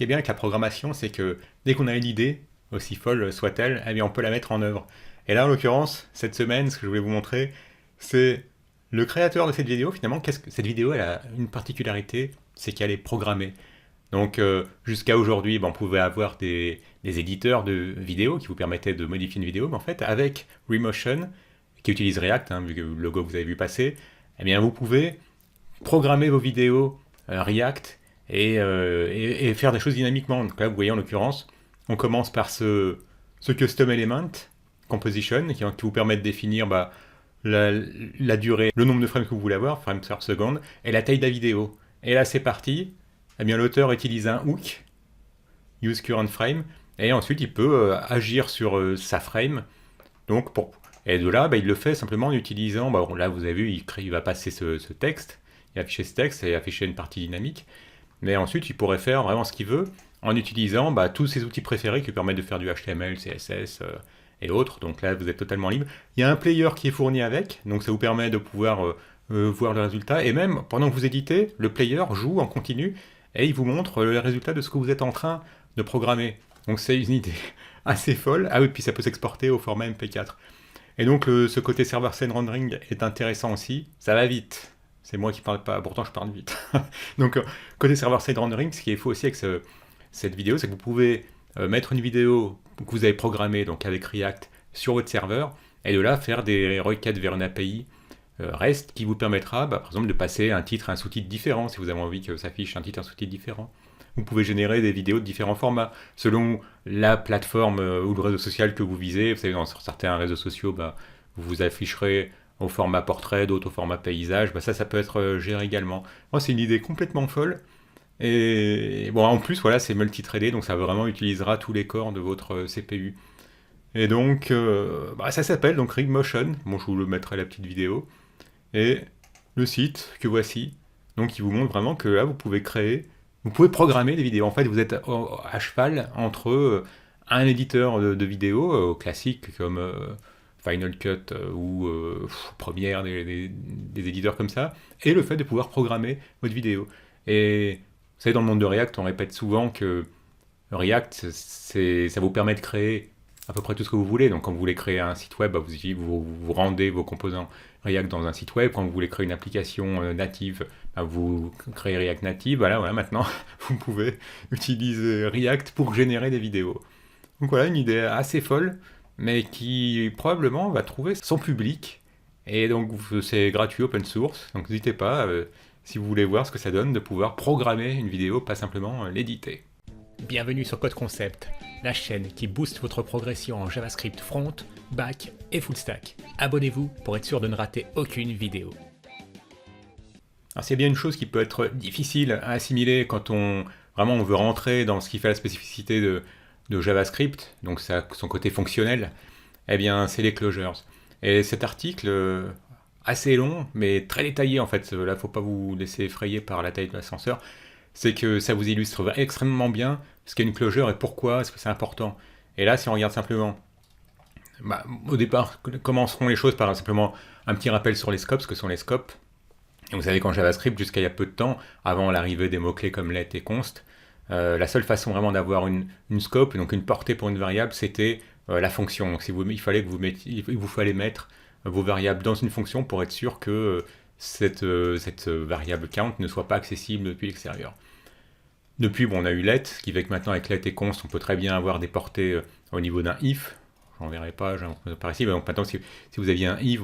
qui est bien avec la programmation, c'est que dès qu'on a une idée, aussi folle soit-elle, eh bien on peut la mettre en œuvre. Et là, en l'occurrence, cette semaine, ce que je voulais vous montrer, c'est le créateur de cette vidéo. Finalement, cette vidéo, elle a une particularité, c'est qu'elle est programmée. Donc jusqu'à aujourd'hui, ben, on pouvait avoir des éditeurs de vidéos qui vous permettaient de modifier une vidéo, mais en fait, avec Remotion, qui utilise React, hein, vu que le logo que vous avez vu passer, eh bien vous pouvez programmer vos vidéos React et faire des choses dynamiquement. Donc là, vous voyez en l'occurrence, on commence par ce custom element composition qui vous permet de définir la durée, le nombre de frames que vous voulez avoir, frames per second, et la taille de la vidéo. Et là, c'est parti. Eh bien, l'auteur utilise un hook, use current frame, et ensuite il peut agir sur sa frame. Donc, et de là, il le fait simplement en utilisant, là vous avez vu, il va passer ce texte, il va afficher ce texte et afficher une partie dynamique, mais ensuite il pourrait faire vraiment ce qu'il veut en utilisant tous ses outils préférés qui lui permettent de faire du HTML, CSS et autres. Donc là, vous êtes totalement libre. Il y a un player qui est fourni avec, donc ça vous permet de pouvoir voir le résultat, et même pendant que vous éditez, le player joue en continu et il vous montre le résultat de ce que vous êtes en train de programmer. Donc c'est une idée assez folle. Ah oui, puis ça peut s'exporter au format MP4. Et donc ce côté server-side rendering est intéressant aussi. Ça va vite. C'est moi qui parle pas, pourtant je parle vite. Donc côté server-side rendering, ce qui est fou aussi avec cette vidéo, c'est que vous pouvez mettre une vidéo que vous avez programmée donc avec React sur votre serveur, et de là faire des requêtes vers une API REST qui vous permettra par exemple de passer un titre et un sous-titre différent si vous avez envie que s'affiche un titre et un sous-titre différent. Vous pouvez générer des vidéos de différents formats selon la plateforme ou le réseau social que vous visez. Vous savez, sur certains réseaux sociaux, vous vous afficherez au format portrait, d'autres au format paysage. Ça peut être géré également. Moi, c'est une idée complètement folle. Et bon, en plus, voilà, c'est multithreadé, donc ça vraiment utilisera tous les corps de votre CPU. Et donc, ça s'appelle donc Remotion. Bon, je vous le mettrai la petite vidéo. Et le site que voici, donc il vous montre vraiment que là, vous pouvez programmer des vidéos. En fait, vous êtes à cheval entre un éditeur de vidéos classique comme Final Cut ou Premiere, des éditeurs comme ça, et le fait de pouvoir programmer votre vidéo. Et vous savez, dans le monde de React, on répète souvent que React, ça vous permet de créer à peu près tout ce que vous voulez. Donc quand vous voulez créer un site web, vous rendez vos composants React dans un site web. Quand vous voulez créer une application native, vous créez React Native. Voilà, maintenant, vous pouvez utiliser React pour générer des vidéos. Donc voilà, une idée assez folle, mais qui probablement va trouver son public. Et donc c'est gratuit, open source. Donc n'hésitez pas, si vous voulez voir ce que ça donne, de pouvoir programmer une vidéo, pas simplement l'éditer. Bienvenue sur Code Concept, la chaîne qui booste votre progression en JavaScript front, back et full stack. Abonnez-vous pour être sûr de ne rater aucune vidéo. Alors c'est bien une chose qui peut être difficile à assimiler quand on veut rentrer dans ce qui fait la spécificité de JavaScript, donc son côté fonctionnel, eh bien c'est les closures. Et cet article, assez long, mais très détaillé en fait, là faut pas vous laisser effrayer par la taille de l'ascenseur, c'est que ça vous illustre extrêmement bien ce qu'est une closure et pourquoi est-ce que c'est important. Et là, si on regarde simplement, au départ, comment seront les choses par simplement un petit rappel sur les scopes, ce que sont les scopes. Et vous savez qu'en JavaScript, jusqu'à il y a peu de temps, avant l'arrivée des mots-clés comme let et const, la seule façon vraiment d'avoir une scope, donc une portée pour une variable, c'était la fonction. Donc il vous fallait mettre vos variables dans une fonction pour être sûr que cette variable count ne soit pas accessible depuis l'extérieur. Depuis, on a eu let, ce qui fait que maintenant avec let et const, on peut très bien avoir des portées au niveau d'un if. J'en verrai pas, par ici. Mais donc maintenant, si vous aviez un if,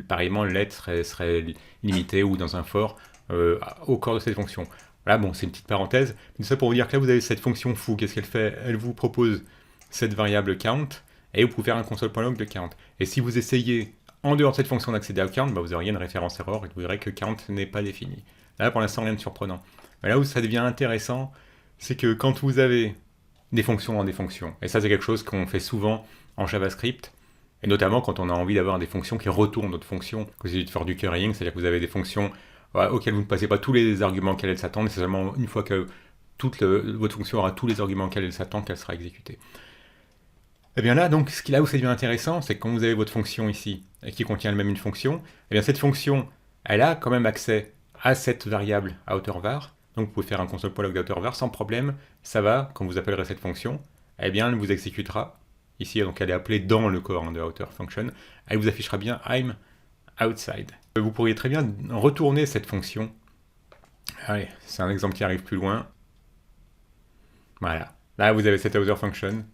pareillement, let serait limité ou dans un for au corps de cette fonction. Voilà, c'est une petite parenthèse. Mais ça pour vous dire que là, vous avez cette fonction foo. Qu'est-ce qu'elle fait? Elle vous propose cette variable count et vous pouvez faire un console.log de count. Et si vous essayez en dehors de cette fonction d'accéder à count, vous auriez une référence error et vous verrez que count n'est pas défini. Là, pour l'instant, rien de surprenant. Mais là où ça devient intéressant, c'est que quand vous avez des fonctions dans des fonctions, et ça c'est quelque chose qu'on fait souvent en JavaScript, et notamment quand on a envie d'avoir des fonctions qui retournent d'autres fonctions, que vous essayez de faire du currying, c'est-à-dire que vous avez des fonctions auxquelles vous ne passez pas tous les arguments auxquels elles s'attendent, et c'est seulement une fois que votre fonction aura tous les arguments auxquels elle s'attend qu'elle sera exécutée. Et bien là, donc, là où ça devient intéressant, c'est que quand vous avez votre fonction ici, et qui contient elle-même une fonction, et bien cette fonction, elle a quand même accès à cette variable à hauteur var. Donc vous pouvez faire un console.log d'OuterVar sans problème. Ça va, quand vous appellerez cette fonction, eh bien elle vous exécutera. Ici, donc elle est appelée dans le corps de outer function. Elle vous affichera bien I'm outside. Vous pourriez très bien retourner cette fonction. Allez, c'est un exemple qui arrive plus loin. Voilà. Là, vous avez cette outer function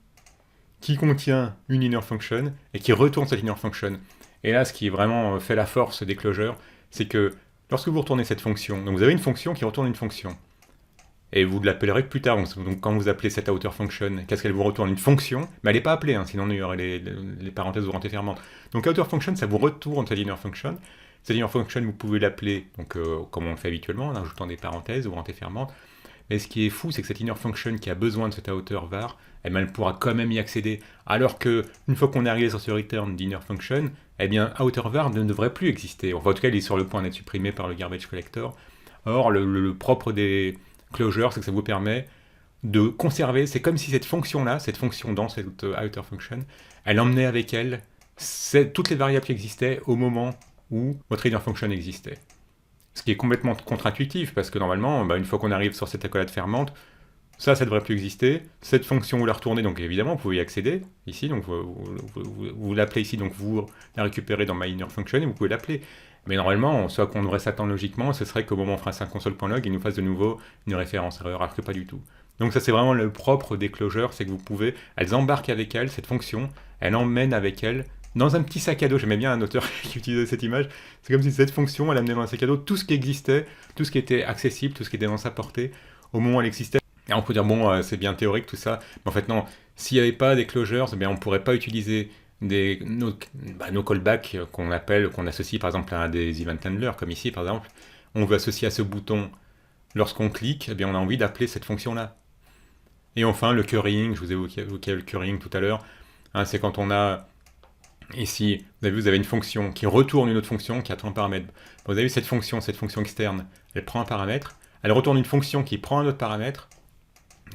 qui contient une inner function et qui retourne cette inner function. Et là, ce qui vraiment fait la force des closures, c'est que lorsque vous retournez cette fonction, donc vous avez une fonction qui retourne une fonction, et vous l'appellerez plus tard. Donc quand vous appelez cette outer function, qu'est-ce qu'elle vous retourne? Une fonction, mais elle n'est pas appelée, hein, sinon il y aurait les parenthèses ouvrant et fermantes. Donc outer function, ça vous retourne cette inner function. Cette inner function, vous pouvez l'appeler, donc comme on le fait habituellement, en ajoutant des parenthèses ouvrant et fermantes. Mais ce qui est fou, c'est que cette inner function qui a besoin de cet outer var, elle pourra quand même y accéder. Alors que une fois qu'on est arrivé sur ce return d'inner function, eh bien outer var ne devrait plus exister. Enfin, en tout cas, il est sur le point d'être supprimé par le garbage collector. Or, le propre des closures, c'est que ça vous permet de conserver. C'est comme si cette fonction-là, cette fonction dans cette outer function, elle emmenait avec elle toutes les variables qui existaient au moment où votre inner function existait. Ce qui est complètement contre-intuitif, parce que normalement, une fois qu'on arrive sur cette accolade fermante, ça devrait plus exister. Cette fonction, vous la retournez, donc évidemment, vous pouvez y accéder, ici, donc vous l'appelez ici, donc vous la récupérez dans my inner function, et vous pouvez l'appeler. Mais normalement, ce qu'on devrait s'attendre logiquement, ce serait qu'au moment où on fera un console.log, il nous fasse de nouveau une référence erreur, alors que pas du tout. Donc ça, c'est vraiment le propre des closures, c'est que vous pouvez, elles embarquent avec elles, cette fonction, elle emmène avec elle, dans un petit sac à dos. J'aimais bien un auteur qui utilisait cette image. C'est comme si cette fonction, elle amenait dans un sac à dos tout ce qui existait, tout ce qui était accessible, tout ce qui était dans sa portée, au moment où elle existait. Et on peut dire, bon, c'est bien théorique tout ça, mais en fait non, s'il n'y avait pas des closures, on ne pourrait pas utiliser nos callbacks qu'on associe par exemple à des event handlers, comme ici par exemple. On veut associer à ce bouton, lorsqu'on clique, eh bien, on a envie d'appeler cette fonction-là. Et enfin, le currying, je vous ai évoqué le currying tout à l'heure, hein, c'est quand on a ici, vous avez vu, vous avez une fonction qui retourne une autre fonction qui attend un paramètre. Vous avez vu cette fonction externe, elle prend un paramètre, elle retourne une fonction qui prend un autre paramètre,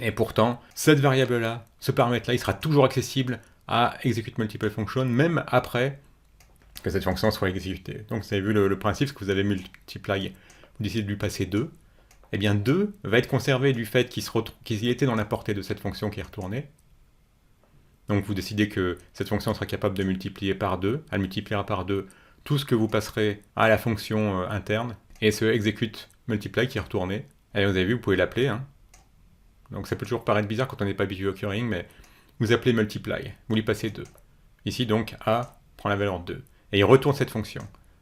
et pourtant, cette variable-là, ce paramètre-là, il sera toujours accessible à execute multiple function, même après que cette fonction soit exécutée. Donc vous avez vu le principe, c'est que vous avez multiply, vous décidez de lui passer 2, et bien 2 va être conservé du fait qu'il était dans la portée de cette fonction qui est retournée. Donc vous décidez que cette fonction sera capable de multiplier par 2, elle multipliera par 2 tout ce que vous passerez à la fonction interne, et ce execute multiply qui est retourné. Et vous avez vu, vous pouvez l'appeler, hein. Donc ça peut toujours paraître bizarre quand on n'est pas habitué au currying, mais vous appelez multiply, vous lui passez 2. Ici donc A prend la valeur 2, et il retourne cette fonction.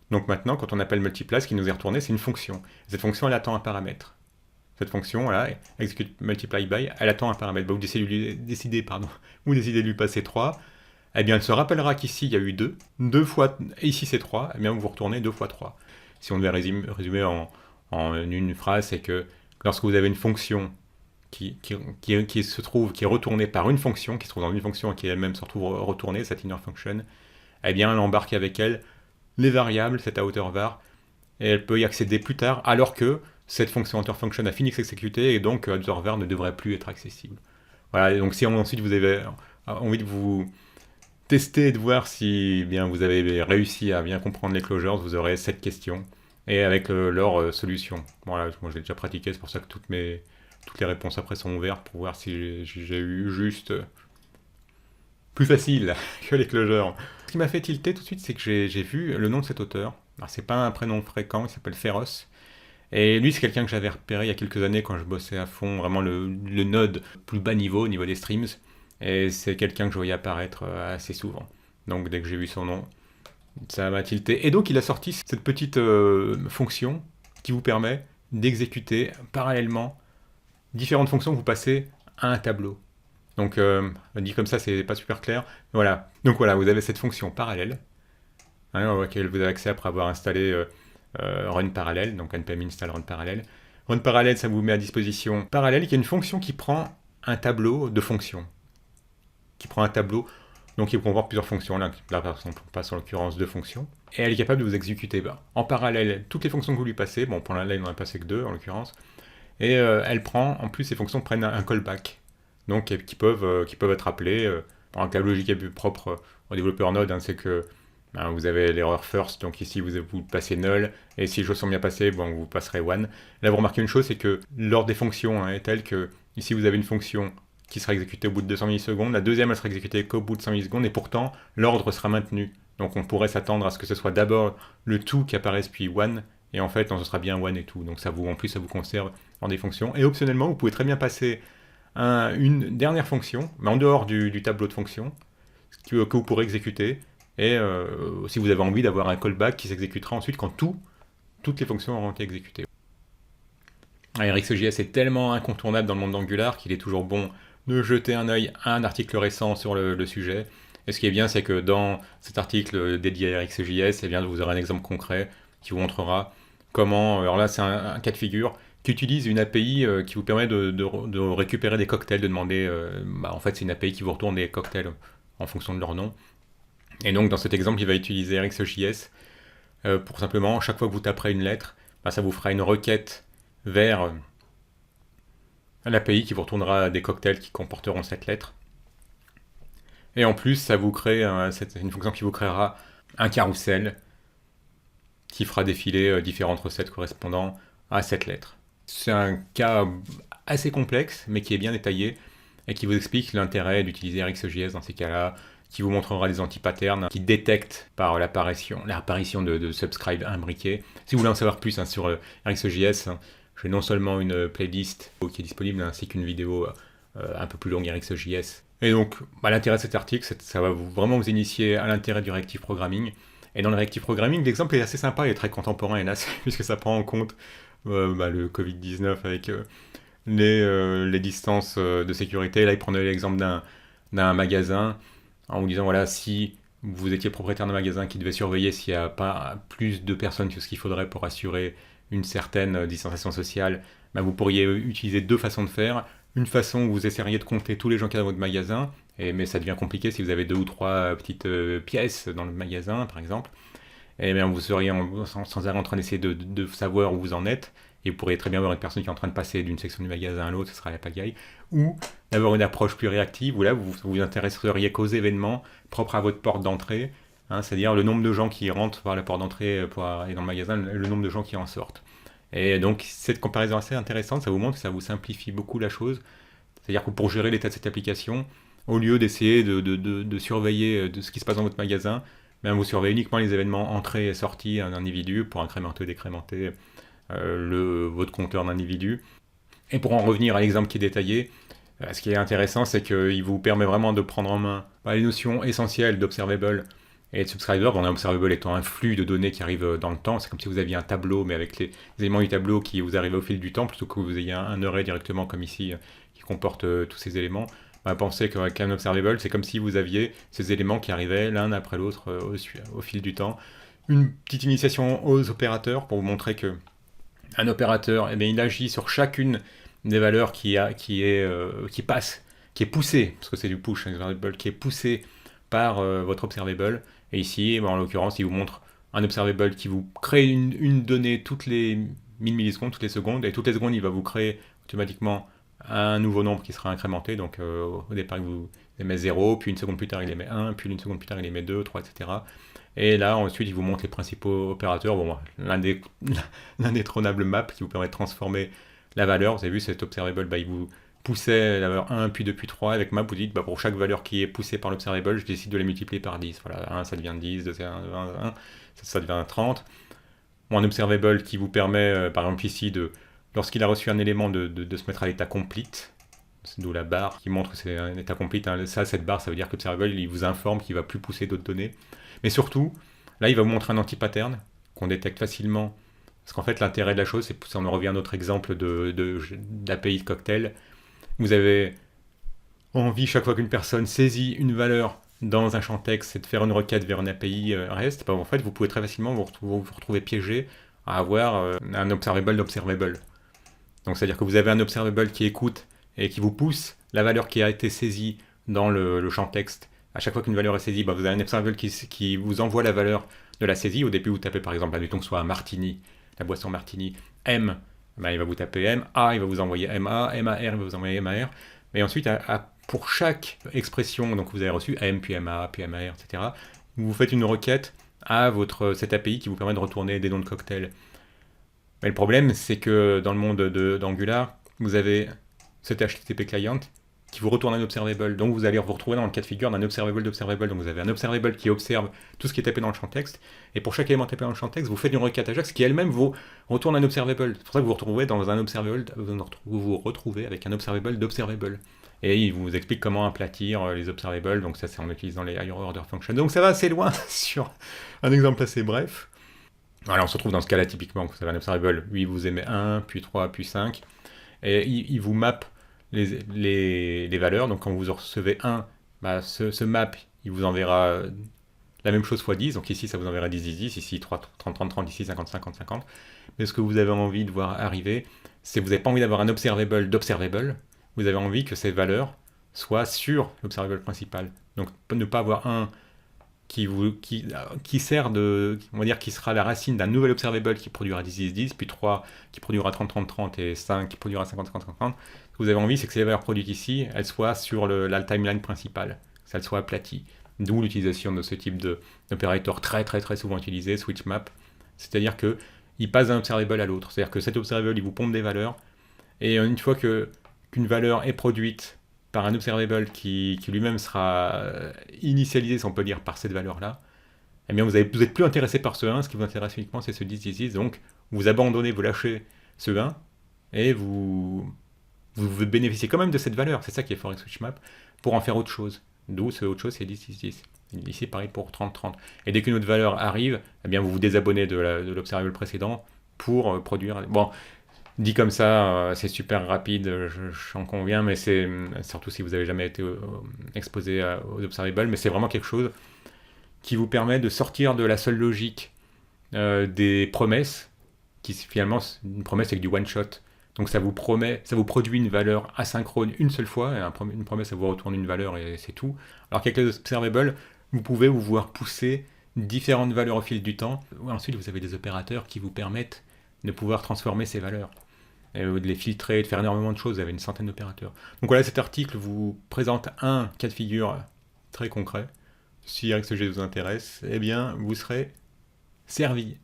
Donc maintenant, quand on appelle multiply, ce qui nous est retourné, c'est une fonction. Cette fonction, elle attend un paramètre. Cette fonction, là, execute multiply by, elle attend un paramètre. Vous décidez de lui passer 3, eh bien elle se rappellera qu'ici il y a eu 2 fois, et ici c'est 3, eh bien vous retournez 2 fois 3. Si on devait résumer en une phrase, c'est que lorsque vous avez une fonction qui est retournée par une fonction, qui se trouve dans une fonction et qui elle-même se retrouve retournée, cette inner function, eh bien elle embarque avec elle les variables, cette outer var, et elle peut y accéder plus tard, alors que cette fonction outer function a fini de s'exécuter, et donc outer var ne devrait plus être accessible. Voilà, et donc si ensuite vous avez envie de vous tester et de voir si bien vous avez réussi à bien comprendre les closures, vous aurez cette question, et avec leur solution. Voilà, moi j'ai déjà pratiqué, c'est pour ça que toutes les réponses après sont ouvertes, pour voir si j'ai eu juste plus facile que les closures. Ce qui m'a fait tilter tout de suite, c'est que j'ai vu le nom de cet auteur. Alors c'est pas un prénom fréquent, il s'appelle Féroce. Et lui, c'est quelqu'un que j'avais repéré il y a quelques années quand je bossais à fond, vraiment le node plus bas niveau, au niveau des streams. Et c'est quelqu'un que je voyais apparaître assez souvent. Donc dès que j'ai vu son nom, ça m'a tilté. Et donc il a sorti cette petite fonction qui vous permet d'exécuter parallèlement différentes fonctions que vous passez à un tableau. Donc dit comme ça, c'est pas super clair. Voilà. Donc voilà, vous avez cette fonction parallèle, hein, auquel vous avez accès après avoir installé run parallèle, donc npm install run parallèle. Run parallèle, ça vous met à disposition parallèle, qui est une fonction qui prend un tableau de fonctions. Qui prend un tableau, donc il peut avoir plusieurs fonctions. Là par exemple, on passe en l'occurrence 2 fonctions. Et elle est capable de vous exécuter en parallèle toutes les fonctions que vous lui passez. Bon, pour là, il n'en a passé que 2 en l'occurrence. Et elle prend, en plus, ces fonctions prennent un callback. Donc qui peuvent être appelées. La logique est plus propre au développeur Node, hein, c'est que Hein, vous avez l'erreur first, donc ici vous passez null, et si les choses sont bien passées, bon, vous passerez one. Là, vous remarquez une chose, c'est que l'ordre des fonctions est tel que ici vous avez une fonction qui sera exécutée au bout de 200 millisecondes, la deuxième elle sera exécutée qu'au bout de 100 millisecondes, et pourtant l'ordre sera maintenu. Donc on pourrait s'attendre à ce que ce soit d'abord le tout qui apparaisse puis one, et en fait, non, ce sera bien one et tout. Donc en plus, ça vous conserve dans des fonctions. Et optionnellement, vous pouvez très bien passer une dernière fonction, mais en dehors du tableau de fonctions, que vous pourrez exécuter. Et si vous avez envie d'avoir un callback qui s'exécutera ensuite quand toutes les fonctions auront été exécutées. RxJS est tellement incontournable dans le monde d'Angular qu'il est toujours bon de jeter un œil à un article récent sur le sujet. Et ce qui est bien, c'est que dans cet article dédié à RxJS, eh bien, vous aurez un exemple concret qui vous montrera comment, alors là c'est un cas de figure, qui utilise une API qui vous permet de récupérer des cocktails, de demander, en fait c'est une API qui vous retourne des cocktails en fonction de leur nom. Et donc dans cet exemple, il va utiliser RxJS pour simplement, chaque fois que vous taperez une lettre, ça vous fera une requête vers l'API qui vous retournera des cocktails qui comporteront cette lettre. Et en plus, ça vous crée une fonction qui vous créera un carrousel qui fera défiler différentes recettes correspondant à cette lettre. C'est un cas assez complexe, mais qui est bien détaillé et qui vous explique l'intérêt d'utiliser RxJS dans ces cas-là, qui vous montrera les anti-patterns qui détectent par l'apparition de subscribe imbriqués. Si vous voulez en savoir plus sur RxJS, j'ai non seulement une playlist qui est disponible, ainsi qu'une vidéo un peu plus longue RxJS. Et donc, l'intérêt de cet article, ça va vraiment vous initier à l'intérêt du reactive programming. Et dans le reactive programming, l'exemple est assez sympa et très contemporain, hélas, puisque ça prend en compte le Covid-19 avec les distances de sécurité. Là, il prenait l'exemple d'un magasin en vous disant, voilà, si vous étiez propriétaire d'un magasin qui devait surveiller s'il n'y a pas plus de personnes que ce qu'il faudrait pour assurer une certaine distanciation sociale, vous pourriez utiliser deux façons de faire. Une façon où vous essaieriez de compter tous les gens qu'il y a dans votre magasin, mais ça devient compliqué si vous avez 2 ou 3 petites pièces dans le magasin, par exemple. Et bien vous seriez sans arrêt en train d'essayer de savoir où vous en êtes, et vous pourriez très bien avoir une personne qui est en train de passer d'une section du magasin à l'autre, ce sera la pagaille. Ou d'avoir une approche plus réactive, où là vous vous intéresseriez qu'aux événements propres à votre porte d'entrée, c'est-à-dire le nombre de gens qui rentrent par la porte d'entrée pour aller dans le magasin, le nombre de gens qui en sortent. Et donc cette comparaison assez intéressante, ça vous montre que ça vous simplifie beaucoup la chose. C'est-à-dire que pour gérer l'état de cette application, au lieu d'essayer de surveiller de ce qui se passe dans votre magasin, vous surveillez uniquement les événements entrée et sortie d'un individu pour incrémenter ou décrémenter votre compteur d'individu. Et pour en revenir à l'exemple qui est détaillé, ce qui est intéressant, c'est qu'il vous permet vraiment de prendre en main les notions essentielles d'observable et de subscriber. Un observable étant un flux de données qui arrive dans le temps, c'est comme si vous aviez un tableau, mais avec les éléments du tableau qui vous arrivent au fil du temps, plutôt que vous ayez un array directement comme ici, qui comporte tous ces éléments. Pensez qu'avec un observable, c'est comme si vous aviez ces éléments qui arrivaient l'un après l'autre au fil du temps. Une petite initiation aux opérateurs pour vous montrer que un opérateur, il agit sur chacune des valeurs qui passe, qui est poussée, parce que c'est du push, un observable qui est poussé par votre observable. Et ici, en l'occurrence, il vous montre un observable qui vous crée une donnée toutes les 1000 millisecondes, toutes les secondes, et toutes les secondes, il va vous créer automatiquement un nouveau nombre qui sera incrémenté. Donc au départ, vous émet 0, puis une seconde plus tard, il émet 1, puis une seconde plus tard, il émet 2, 3, etc. Et là, ensuite, il vous montre les principaux opérateurs. L'indétrônable map qui vous permet de transformer la valeur. Vous avez vu, cet observable, il vous poussait la valeur 1, puis 2, puis 3. Avec map, vous dites, pour chaque valeur qui est poussée par l'observable, je décide de les multiplier par 10. Voilà, 1, ça devient 10, 2, 1, ça devient 30. Un observable qui vous permet, par exemple ici, lorsqu'il a reçu un élément de se mettre à l'état complete, c'est d'où la barre qui montre que c'est un état complete. Cette barre, ça veut dire que l'observable, il vous informe qu'il ne va plus pousser d'autres données. Mais surtout, là, il va vous montrer un anti-pattern qu'on détecte facilement. Parce qu'en fait, l'intérêt de la chose, c'est, si on en revient à notre exemple d'API de cocktail, vous avez envie, chaque fois qu'une personne saisit une valeur dans un champ texte, c'est de faire une requête vers une API REST. En fait, vous pouvez très facilement vous retrouver piégé à avoir un observable d'observable. Donc, c'est-à-dire que vous avez un observable qui écoute et qui vous pousse la valeur qui a été saisie dans le champ texte. À chaque fois qu'une valeur est saisie, vous avez un observable qui vous envoie la valeur de la saisie. Au début, vous tapez par exemple, admettons que ce soit un martini, la boisson martini, M, il va vous taper M, A, il va vous envoyer MA, MAR, il va vous envoyer MAR. Mais ensuite, pour chaque expression donc vous avez reçu M, puis MA, puis MAR, etc., vous faites une requête à cette API qui vous permet de retourner des noms de cocktails. Mais le problème, c'est que dans le monde d'Angular, vous avez cet HTTP client qui vous retourne un observable. Donc vous allez vous retrouver dans le cas de figure d'un observable d'observable. Donc vous avez un observable qui observe tout ce qui est tapé dans le champ texte. Et pour chaque élément tapé dans le champ texte, vous faites une requête AJAX qui elle-même vous retourne un observable. C'est pour ça que vous vous retrouvez dans un observable, vous vous retrouvez avec un observable d'observable. Et il vous explique comment aplatir les observables. Donc ça, c'est en utilisant les higher order functions. Donc ça va assez loin sur un exemple assez bref. Alors on se retrouve dans ce cas-là typiquement, vous avez un observable, lui vous émet 1, puis 3, puis 5, et il vous map les valeurs. Donc quand vous en recevez 1, bah, ce map, il vous enverra la même chose fois 10. Donc ici, ça vous enverra 10, 10, 10. Ici, 30, 30, 30, ici, 50, 50, 50. Mais ce que vous avez envie de voir arriver, c'est que vous n'avez pas envie d'avoir un observable d'observable. Vous avez envie que ces valeurs soient sur l'observable principal. Donc ne pas avoir un qui sert de, on va dire, qui sera la racine d'un nouvel observable qui produira 10, 10, 10, puis 3 qui produira 30, 30, 30, et 5 qui produira 50, 50, 50. Ce que vous avez envie, c'est que ces valeurs produites ici, elles soient sur la timeline principale, que ça soit aplati. D'où l'utilisation de ce type d'opérateur très, très, très souvent utilisé, switch map. C'est-à-dire qu'il passe d'un observable à l'autre. C'est-à-dire que cet observable, il vous pompe des valeurs, et une fois qu'une valeur est produite par un observable qui lui-même sera initialisé, si on peut dire, par cette valeur-là, eh bien vous n'êtes plus intéressé par ce 1, ce qui vous intéresse uniquement, c'est ce 10, 10, 10, donc vous abandonnez, vous lâchez ce 1, et vous bénéficiez quand même de cette valeur. C'est ça qui est fort avec SwitchMap, pour en faire autre chose. D'où ce autre chose, c'est 10, 10, 10. Ici, pareil pour 30, 30. Et dès qu'une autre valeur arrive, eh bien vous vous désabonnez de l'observable précédent pour produire... Bon, dit comme ça, c'est super rapide, j'en conviens, mais c'est surtout si vous n'avez jamais été exposé aux observables, mais c'est vraiment quelque chose qui vous permet de sortir de la seule logique des promesses, qui finalement, une promesse avec du one-shot. Donc ça vous produit une valeur asynchrone une seule fois, et une promesse, ça vous retourne une valeur et c'est tout. Alors qu'avec les observables, vous pouvez vous voir pousser différentes valeurs au fil du temps. Ensuite, vous avez des opérateurs qui vous permettent de pouvoir transformer ces valeurs, de les filtrer, de faire énormément de choses. Vous avez une centaine d'opérateurs. Donc voilà, cet article vous présente un cas de figure très concret. Si RxJS vous intéresse, eh bien, vous serez servi.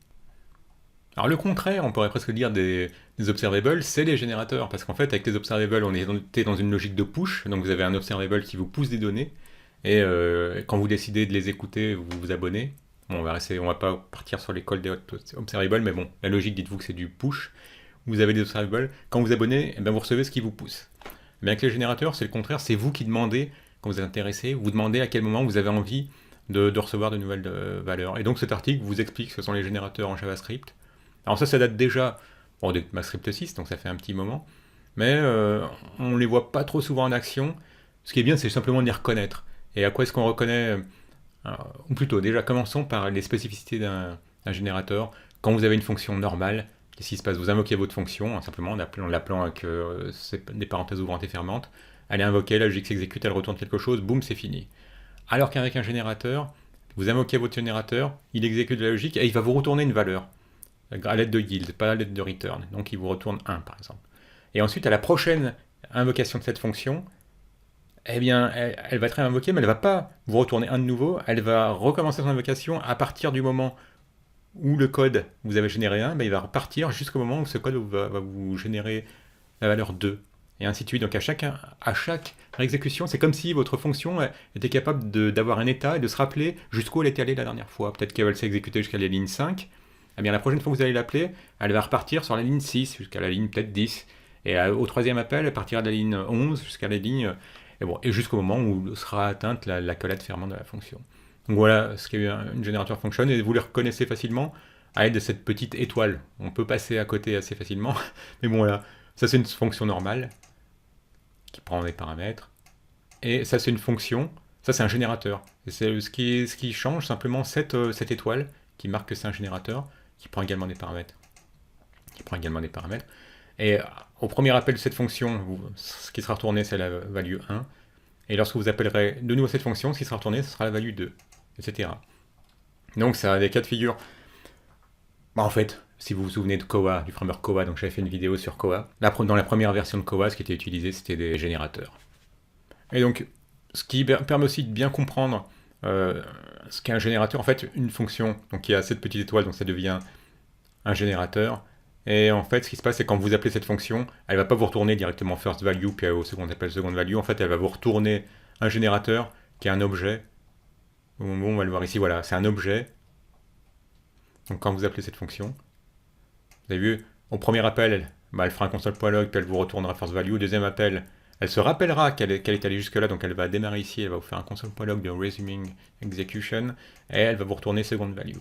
Alors le contraire, on pourrait presque dire des observables, c'est les générateurs. Parce qu'en fait, avec les observables, on était dans une logique de push. Donc vous avez un observable qui vous pousse des données. Et quand vous décidez de les écouter, vous vous abonnez. Bon, on va pas partir sur l'école des observables, mais bon, la logique, dites-vous que c'est du push. Vous avez des observables. Quand vous abonnez, eh bien, vous recevez ce qui vous pousse. Mais avec les générateurs, c'est le contraire. C'est vous qui demandez, quand vous êtes intéressé, vous demandez à quel moment vous avez envie de recevoir de nouvelles valeurs. Et donc cet article vous explique ce que sont les générateurs en JavaScript. Alors ça date déjà de MathScript 6, donc ça fait un petit moment. Mais on ne les voit pas trop souvent en action. Ce qui est bien, c'est simplement de les reconnaître. Et à quoi est-ce qu'on reconnaît ou plutôt, déjà, commençons par les spécificités d'un générateur. Quand vous avez une fonction normale, qu'est-ce qui se passe? Vous invoquez votre fonction, simplement en l'appelant avec des parenthèses ouvrantes et fermantes. Elle est invoquée, la logique s'exécute, elle retourne quelque chose, boum, c'est fini. Alors qu'avec un générateur, vous invoquez votre générateur, il exécute la logique et il va vous retourner une valeur à l'aide de yield, pas à l'aide de return. Donc il vous retourne 1 par exemple. Et ensuite, à la prochaine invocation de cette fonction, eh bien, elle va être invoquée, mais elle ne va pas vous retourner 1 de nouveau, elle va recommencer son invocation à partir du moment où le code, vous avez généré 1, ben il va repartir jusqu'au moment où ce code va vous générer la valeur 2. Et ainsi de suite. Donc à chaque réexécution, c'est comme si votre fonction était capable d'avoir un état et de se rappeler jusqu'où elle était allée la dernière fois. Peut-être qu'elle s'est exécutée jusqu'à la ligne 5. Eh bien la prochaine fois que vous allez l'appeler, elle va repartir sur la ligne 6 jusqu'à la ligne peut-être 10. Et au troisième appel, elle partira de la ligne 11 jusqu'à la ligne... Et jusqu'au moment où sera atteinte la collade fermante de la fonction. Donc voilà ce qu'est une générateur function, et vous les reconnaissez facilement à l'aide de cette petite étoile. On peut passer à côté assez facilement, mais bon voilà, ça c'est une fonction normale qui prend des paramètres, et ça c'est une fonction, ça c'est un générateur. Et c'est ce qui change simplement cette étoile qui marque que c'est un générateur, qui prend également des paramètres. Et au premier appel de cette fonction, ce qui sera retourné, c'est la value 1. Et lorsque vous appellerez de nouveau cette fonction, ce qui sera retourné, ce sera la value 2, etc. Donc ça a des cas de figure. En fait, si vous vous souvenez de Koa, du framework Koa, donc j'avais fait une vidéo sur Koa. Dans la première version de Koa, ce qui était utilisé, c'était des générateurs. Et donc, ce qui permet aussi de bien comprendre ce qu'est un générateur, en fait, une fonction, donc il y a cette petite étoile, donc ça devient un générateur. Et en fait, ce qui se passe, c'est quand vous appelez cette fonction, elle va pas vous retourner directement first value, puis au second appelle second value. En fait, elle va vous retourner un générateur qui est un objet. Bon, on va le voir ici, voilà, c'est un objet. Donc quand vous appelez cette fonction, vous avez vu, au premier appel, bah, elle fera un console.log, puis elle vous retournera first value. Au deuxième appel, elle se rappellera qu'elle est allée jusque-là, donc elle va démarrer ici, elle va vous faire un console.log de resuming execution, et elle va vous retourner second value.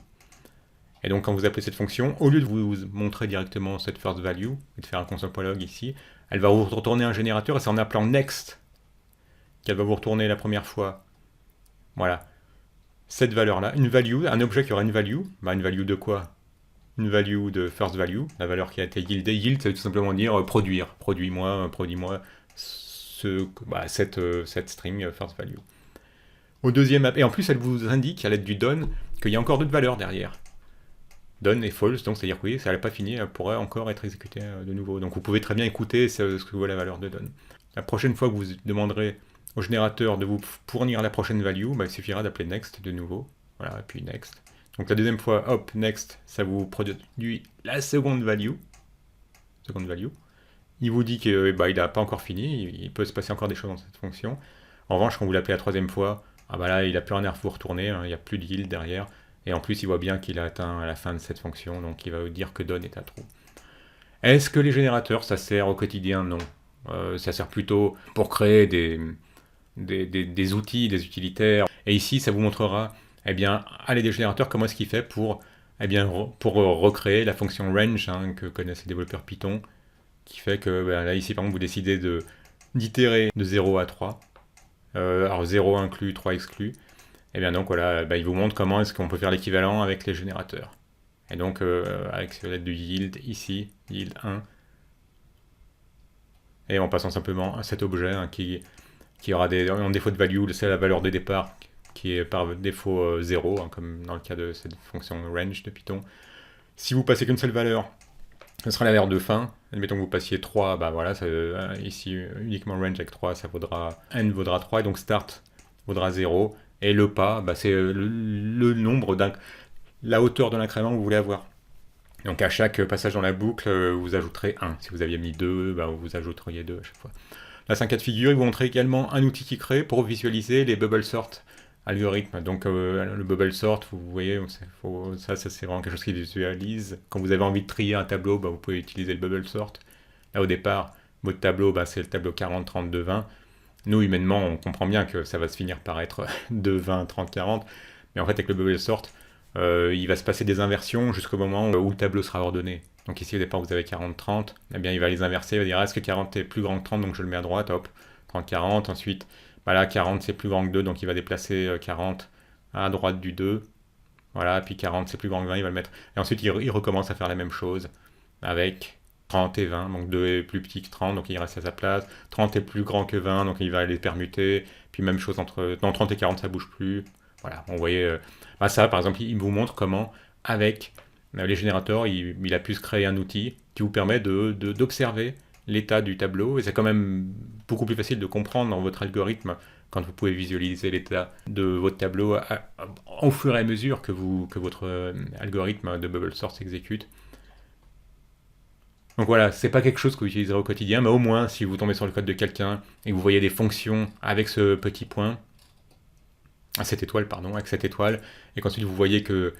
Et donc quand vous appelez cette fonction, au lieu de vous montrer directement cette first value, et de faire un console.log ici, elle va vous retourner un générateur, et c'est en appelant next qu'elle va vous retourner la première fois. Voilà. Cette valeur-là, une value, un objet qui aura une value de quoi? Une value de first value, la valeur qui a été yieldée. Yield, ça veut tout simplement dire produire. Produis-moi cette string first value. Au deuxième, et en plus, elle vous indique à l'aide du done qu'il y a encore d'autres valeurs derrière. Done et false, donc c'est-à-dire que oui, ça n'a pas fini, elle pourrait encore être exécutée de nouveau. Donc vous pouvez très bien écouter ce que vaut la valeur de done. La prochaine fois que vous demanderez au générateur de vous fournir la prochaine value, bah, il suffira d'appeler next de nouveau. Voilà, et puis next. Donc la deuxième fois, hop, next, ça vous produit la seconde value. Il vous dit qu'il n'a pas encore fini, il peut se passer encore des choses dans cette fonction. En revanche, quand vous l'appelez la troisième fois, ah bah là, il n'a plus rien à vous retourner, hein, il n'y a plus de yield derrière. Et en plus, il voit bien qu'il a atteint à la fin de cette fonction, donc il va vous dire que done est à true. Est-ce que les générateurs, ça sert au quotidien? Non. Ça sert plutôt pour créer des outils, des utilitaires. Et ici, ça vous montrera, eh bien, à l'aide des générateurs, comment est-ce qu'il fait pour, pour recréer la fonction range que connaissent les développeurs Python, qui fait que là, ici, par exemple, vous décidez d'itérer de 0 à 3. Alors 0 inclus, 3 exclus. Et bien donc voilà, il vous montre comment est-ce qu'on peut faire l'équivalent avec les générateurs. Et donc avec l'aide du yield ici, yield 1, et en passant simplement à cet objet qui aura en défaut de value, c'est la valeur de départ qui est par défaut 0, comme dans le cas de cette fonction range de Python. Si vous passez qu'une seule valeur, ce sera la valeur de fin. Admettons que vous passiez 3, bah voilà, ici uniquement range avec 3, ça vaudra n vaudra 3, et donc start vaudra 0. Et le pas, c'est le nombre la hauteur de l'incrément que vous voulez avoir. Donc à chaque passage dans la boucle, vous ajouterez 1. Si vous aviez mis 2, vous ajouteriez 2 à chaque fois. Là, c'est un cas de figure. Il vous montrer également un outil qui crée pour visualiser les bubble sort algorithmes. Donc le bubble sort, vous voyez, ça c'est vraiment quelque chose qui visualise. Quand vous avez envie de trier un tableau, vous pouvez utiliser le bubble sort. Là, au départ, votre tableau, c'est le tableau 40, 32, 20. Nous, humainement, on comprend bien que ça va se finir par être 2, 20, 30, 40. Mais en fait, avec le bubble sort, il va se passer des inversions jusqu'au moment où le tableau sera ordonné. Donc ici, au départ, vous avez 40, 30. Eh bien, il va les inverser. Il va dire, est-ce que 40 est plus grand que 30, donc je le mets à droite, hop, 30, 40. Ensuite, là, 40, c'est plus grand que 2, donc il va déplacer 40 à droite du 2. Voilà, puis 40, c'est plus grand que 20, il va le mettre. Et ensuite, il recommence à faire la même chose avec 30 et 20, donc 2 est plus petit que 30, donc il reste à sa place. 30 est plus grand que 20, donc il va les permuter. Puis même chose entre 30 et 40, ça bouge plus. Voilà, on voyait... ça, par exemple, il vous montre comment, avec les générateurs, il a pu se créer un outil qui vous permet d'observer l'état du tableau. Et c'est quand même beaucoup plus facile de comprendre dans votre algorithme quand vous pouvez visualiser l'état de votre tableau au fur et à mesure que votre algorithme de bubble sort s'exécute. Donc voilà, c'est pas quelque chose que vous utiliserez au quotidien, mais au moins, si vous tombez sur le code de quelqu'un et que vous voyez des fonctions avec ce petit point, cette étoile, et qu'ensuite vous voyez que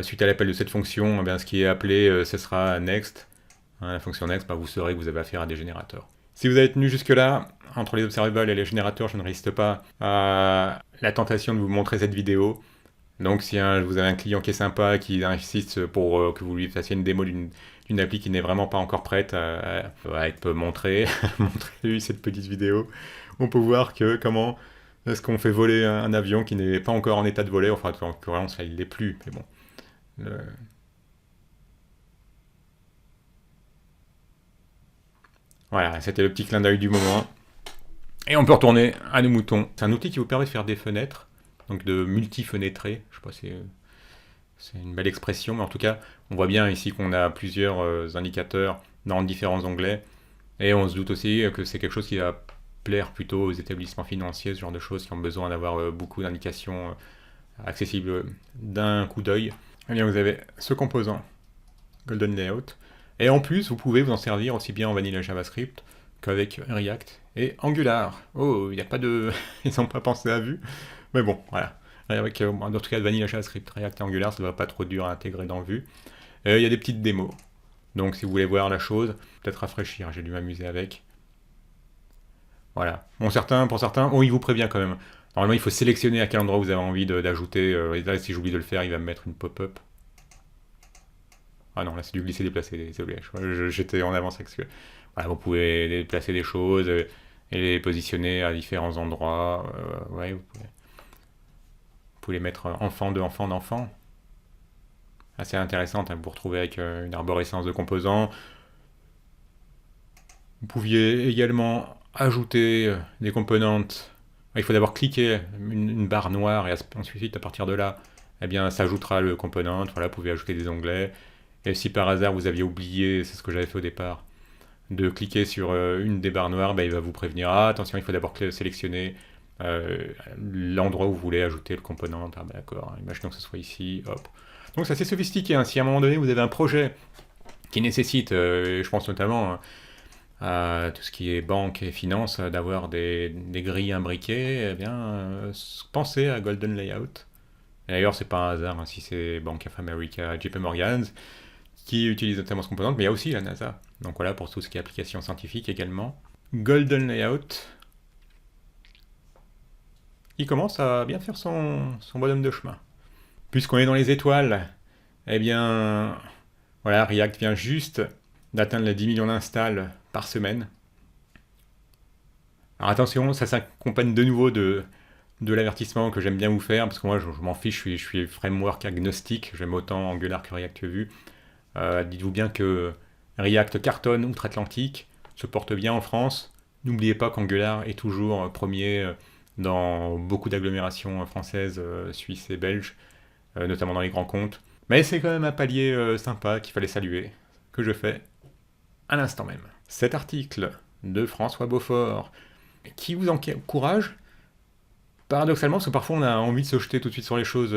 suite à l'appel de cette fonction, ce qui est appelé, ce sera next, la fonction next, vous saurez que vous avez affaire à des générateurs. Si vous avez tenu jusque-là, entre les observables et les générateurs, je ne résiste pas à la tentation de vous montrer cette vidéo. Donc si vous avez un client qui est sympa, qui insiste pour que vous lui fassiez une démo d'une appli qui n'est vraiment pas encore prête à être montrée, montrez-lui cette petite vidéo. On peut voir comment est-ce qu'on fait voler un avion qui n'est pas encore en état de voler. Enfin, en l'occurrence, là, il ne l'est plus, mais bon. Voilà, c'était le petit clin d'œil du moment. Et on peut retourner à nos moutons. C'est un outil qui vous permet de faire des fenêtres, donc de multi-fenêtrer. Je sais pas si c'est une belle expression, mais en tout cas, on voit bien ici qu'on a plusieurs indicateurs dans différents onglets. Et on se doute aussi que c'est quelque chose qui va plaire plutôt aux établissements financiers, ce genre de choses qui ont besoin d'avoir beaucoup d'indications accessible d'un coup d'œil. Eh bien, vous avez ce composant Golden Layout. Et en plus, vous pouvez vous en servir aussi bien en Vanilla JavaScript qu'avec React et Angular. Oh, il n'y a pas de... Ils n'ont pas pensé à vue. Mais bon, voilà. Avec, en tout cas, Vanilla JavaScript, React et Angular, ça ne va pas trop dur à intégrer dans Vue. Il y a des petites démos. Donc, si vous voulez voir la chose, peut-être rafraîchir. J'ai dû m'amuser avec. Voilà. Bon, pour certains, oh, il vous prévient quand même. Normalement, il faut sélectionner à quel endroit vous avez envie d'ajouter. Et là, si j'oublie de le faire, il va me mettre une pop-up. Ah non, là c'est du glisser-déplacer, désolé. J'étais en avance avec ce que... Voilà, vous pouvez déplacer des choses et les positionner à différents endroits. Ouais, vous pouvez les mettre enfant de enfant d'enfant. Assez intéressante, hein, vous vous retrouvez avec une arborescence de composants. Vous pouviez également ajouter des composantes. Il faut d'abord cliquer une barre noire et ensuite à partir de là, eh bien, ça ajoutera le component. Voilà, vous pouvez ajouter des onglets. Et si par hasard vous aviez oublié, c'est ce que j'avais fait au départ, de cliquer sur une des barres noires, il va vous prévenir, ah attention, il faut d'abord sélectionner l'endroit où vous voulez ajouter le component. Ah d'accord, imaginons que ce soit ici, hop. Donc c'est assez sophistiqué, hein. Si à un moment donné vous avez un projet qui nécessite, je pense notamment à tout ce qui est banque et finance, d'avoir des grilles imbriquées, eh bien pensez à Golden Layout. Et d'ailleurs, c'est pas un hasard, hein, si c'est Bank of America, JP Morgan, qui utilise notamment ce composant, mais il y a aussi la NASA. Donc voilà, pour tout ce qui est application scientifique également. Golden Layout, il commence à bien faire son bonhomme de chemin. Puisqu'on est dans les étoiles, eh bien, voilà, React vient juste d'atteindre les 10 millions d'installs par semaine. Alors attention, ça s'accompagne de nouveau de l'avertissement que j'aime bien vous faire, parce que moi je m'en fiche, je suis framework agnostique, j'aime autant Angular que React que Vue. Dites-vous bien que React cartonne outre-Atlantique, se porte bien en France. N'oubliez pas qu'Angular est toujours premier dans beaucoup d'agglomérations françaises, suisses et belges, notamment dans les grands comptes. Mais c'est quand même un palier sympa qu'il fallait saluer, que je fais à l'instant même. Cet article de François Beaufort, qui vous encourage, paradoxalement, parce que parfois on a envie de se jeter tout de suite sur les choses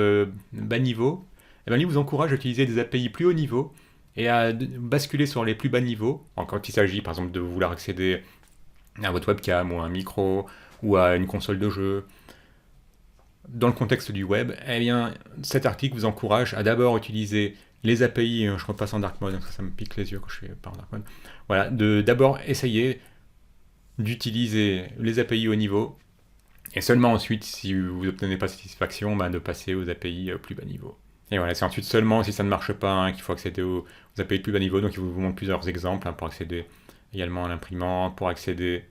bas niveau, et bien, il vous encourage à utiliser des API plus haut niveau et à basculer sur les plus bas niveaux. Quand il s'agit par exemple de vouloir accéder à votre webcam ou à un micro ou à une console de jeu, dans le contexte du web, eh bien, cet article vous encourage à d'abord utiliser les API, je repasse en dark mode, ça me pique les yeux quand je suis pas en dark mode, voilà, d'abord essayer d'utiliser les API haut niveau, et seulement ensuite, si vous n'obtenez pas satisfaction, de passer aux API plus bas niveau. Et voilà, c'est ensuite seulement si ça ne marche pas qu'il faut accéder aux API de plus bas niveau, donc il vous montre plusieurs exemples pour accéder également à l'imprimante, pour accéder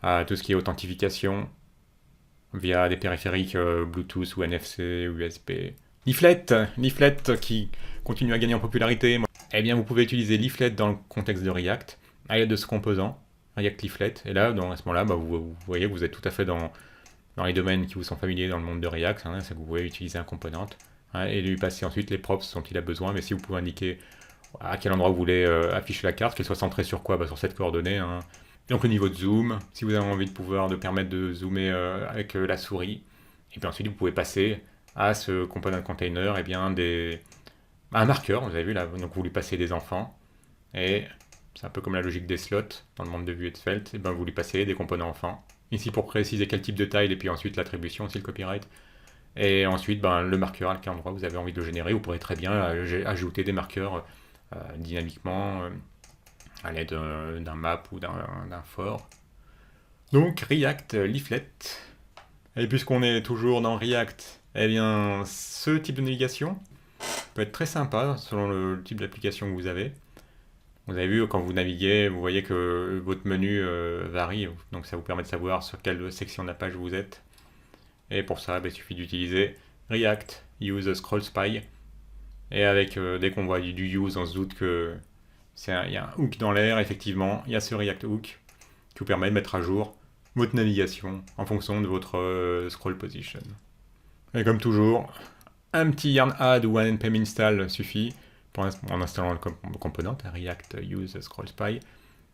à tout ce qui est authentification via des périphériques Bluetooth ou NFC ou USB. Leaflet qui continue à gagner en popularité. Eh bien, vous pouvez utiliser Leaflet dans le contexte de React à l'aide de ce composant, React Leaflet. Et là, à ce moment-là, vous voyez que vous êtes tout à fait dans les domaines qui vous sont familiers dans le monde de React. C'est que vous pouvez utiliser un component et lui passer ensuite les props dont il a besoin. Mais si vous pouvez indiquer à quel endroit vous voulez afficher la carte, qu'elle soit centrée sur quoi, sur cette coordonnée. Donc le niveau de zoom, si vous avez envie de permettre de zoomer avec la souris. Et puis ensuite, vous pouvez passer à ce component container un marqueur, vous avez vu là, donc vous lui passez des enfants. Et c'est un peu comme la logique des slots dans le monde de Vue et de Svelte, et vous lui passez des composants enfants. Ici pour préciser quel type de taille, et puis ensuite l'attribution, aussi le copyright. Et ensuite, le marqueur à quel endroit vous avez envie de le générer. Vous pourrez très bien ajouter des marqueurs dynamiquement à l'aide d'un map ou d'un for. Donc React Leaflet. Et puisqu'on est toujours dans React, eh bien ce type de navigation peut être très sympa selon le type d'application que vous avez. Vous avez vu, quand vous naviguez, vous voyez que votre menu varie, donc ça vous permet de savoir sur quelle section de la page vous êtes. Et pour ça, il suffit d'utiliser React Use Scroll Spy. Et avec, dès qu'on voit du use, on se doute que il y a un hook dans l'air, effectivement, il y a ce React Hook qui vous permet de mettre à jour votre navigation en fonction de votre scroll position. Et comme toujours, un petit yarn add ou un npm install suffit en installant le component React Use Scroll Spy.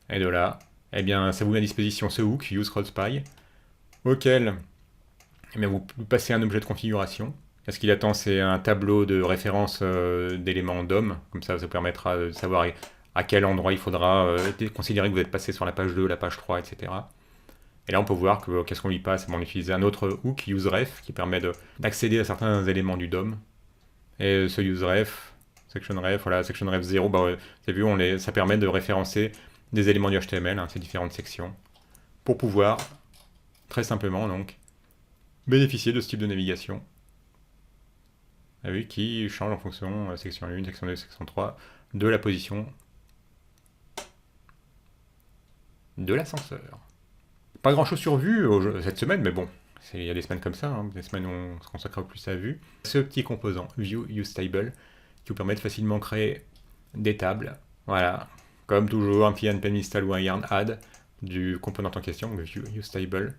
Et de là, eh bien, ça vous met à disposition ce hook Use Scroll Spy, auquel vous passez un objet de configuration Ce qu'il attend, c'est un tableau de référence d'éléments DOM. Comme ça vous permettra de savoir à quel endroit il faudra considérer que vous êtes passé sur la page 2, la page 3, etc. Et là, on peut voir que qu'est-ce qu'on lui passe. On utilise un autre hook, useRef, qui permet d'accéder à certains éléments du DOM. Et ce useRef, sectionRef, voilà, sectionRef 0, bah, vous avez vu, ça permet de référencer des éléments du HTML, hein, ces différentes sections, pour pouvoir, très simplement, donc, bénéficier de ce type de navigation. Vous avez vu, qui change en fonction section 1, section 2, section 3, de la position de l'ascenseur. Pas grand chose sur vue cette semaine, mais bon, il y a des semaines comme ça, hein, des semaines où on se consacre plus à vue. Ce petit composant, View Use Table, qui vous permet de facilement créer des tables. Voilà, comme toujours, un petit npm install ou un yarn add du composant en question, le View Use Table.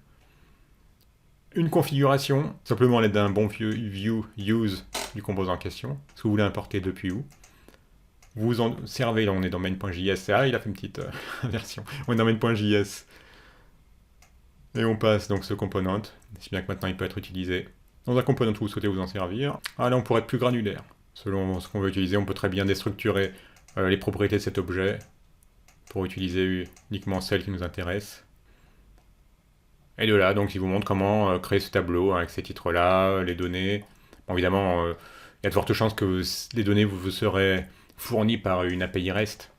Une configuration, simplement à l'aide d'un bon view use du composant en question, ce que vous voulez importer depuis où. Vous en servez, là on est dans main.js, il a fait une petite version, on est dans main.js. Et on passe donc ce component, si bien que maintenant il peut être utilisé dans un component où vous souhaitez vous en servir. Ah là on pourrait être plus granulaire. Selon ce qu'on veut utiliser, on peut très bien déstructurer les propriétés de cet objet pour utiliser uniquement celles qui nous intéressent. Et de là, donc il vous montre comment créer ce tableau avec ces titres-là, les données. Bon, évidemment, il y a de fortes chances que les données vous serez fournies par une API REST.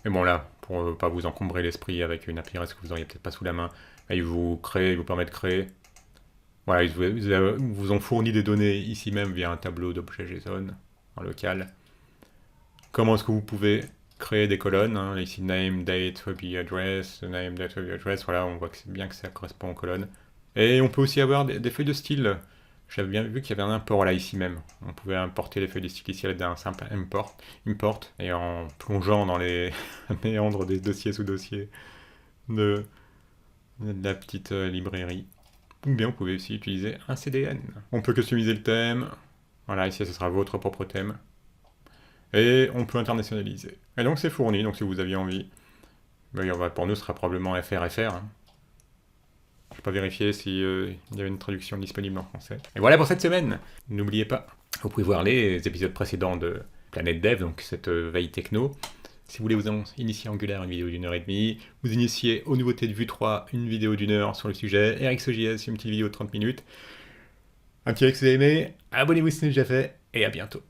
Mais bon là, pour ne pas vous encombrer l'esprit avec une API REST que vous auriez peut-être pas sous la main, il vous permet de créer. Voilà, ils vous ont fourni des données ici même via un tableau d'objets JSON en local. Comment est-ce que vous pouvez créer des colonnes, hein, ici name, date, web address, name, date, web address, voilà, on voit que c'est bien que ça correspond aux colonnes. Et on peut aussi avoir des feuilles de style. J'avais bien vu qu'il y avait un import là, ici même. On pouvait importer les feuilles de style ici à l'aide d'un simple import, et en plongeant dans les méandres des dossiers sous dossiers de la petite librairie. Ou bien vous pouvez aussi utiliser un CDN. On peut customiser le thème. Voilà, ici ce sera votre propre thème. Et on peut internationaliser. Et donc c'est fourni, donc si vous aviez envie. Pour nous, ce sera probablement FR. Hein. Je n'ai pas vérifié s'il y avait une traduction disponible en français. Et voilà pour cette semaine. N'oubliez pas, vous pouvez voir les épisodes précédents de Planète Dev, donc cette veille techno. Si vous voulez vous initier Angular, une vidéo d'1h30, vous initier aux nouveautés de Vue 3, une vidéo d'1 heure sur le sujet, RxJS, une petite vidéo de 30 minutes. Un petit like si vous avez aimé, abonnez-vous si ce n'est déjà fait, et à bientôt.